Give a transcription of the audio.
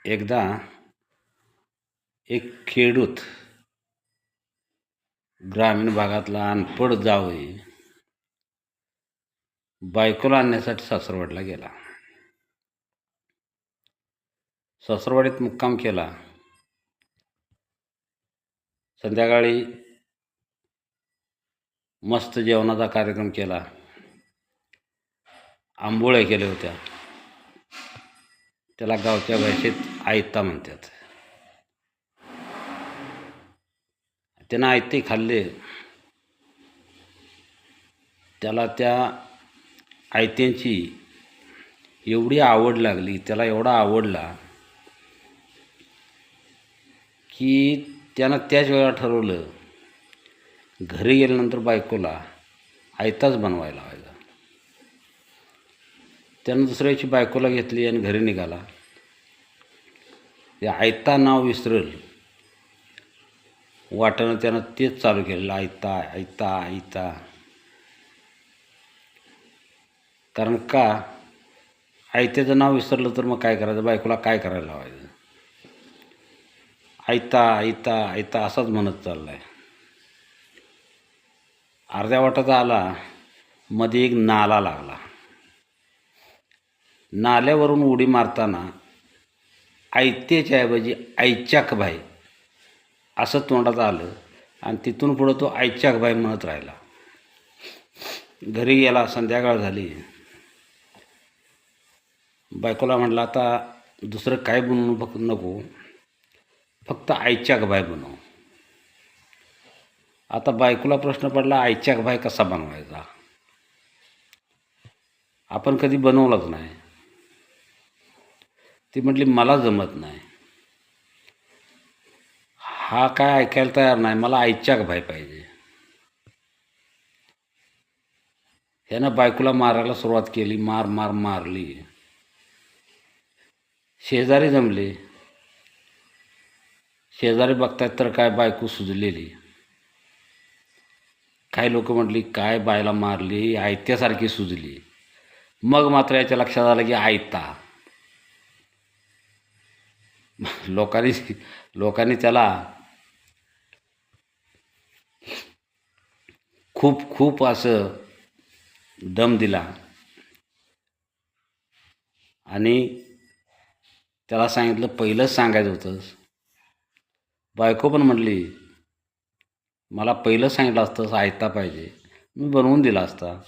एकदा एक खेडूत ग्रामीण भागातला अनपढ जावई बायकोला आणण्यासाठी सासरवाडीला गेला. सासरवाडीत मुक्काम केला. संध्याकाळी मस्त जेवणाचा कार्यक्रम केला. आंबोळ्या केल्या होत्या. त्याला गावच्या भाषेत आयता म्हणतात. त्यानं आयते खाल्ले. त्याला त्या आयत्यांची एवढी आवड लागली, त्याला एवढा आवडला की त्यानं त्याच वेळा ठरवलं घरी गेल्यानंतर बायकोला आयताच बनवायला लावायचा. त्यानं दुसऱ्याची बायकोला घेतली आणि घरी निघाला. ते आयता नाव विसरल वाटणं त्यानं तेच चालू केलेलं, आयता आयता आयता. कारण का आयत्याचं नाव विसरलं तर मग काय करायचं, बायकोला काय करायला लावायचं. आयता आयता आयता असाच म्हणत चालला आहे. अर्ध्या वाटाचा आला, मध्ये एक नाला लागला. नाल्यावरून उडी मारताना आयत्याच्या ऐवजी आयच्याक भाई असं तोंडात आलं आणि तिथून पुढं तो आयच्याक भाई म्हणत राहिला. घरी गेला. संध्याकाळ झाली. बायकोला म्हटलं आता दुसरं काय बनवू नको, फक्त आयच्याक भाई बनव. आता बायकोला प्रश्न पडला आयच्याक भाई कसा बनवायचा. आपण कधी बनवलाच नाही. ती म्हटली मला जमत नाही. हा काय ऐकायला तयार नाही, मला आयच्याक भाई पाहिजे. ह्यानं बायकोला मारायला सुरुवात केली. मारली. शेजारी जमले. शेजारी बघतायत तर काय बायको सुजलेली. काही लोक म्हटली काय बायला मारली, आयत्यासारखी सुजली. मग मात्र याच्या लक्षात आलं की आयता. लोकांनी त्याला खूप असं दम दिला आणि त्याला सांगितलं पहिलंच सांगायचं होतंस. बायको पण म्हटली मला पहिलं सांगितलं असतं आयता पाहिजे, मी बनवून दिला असता.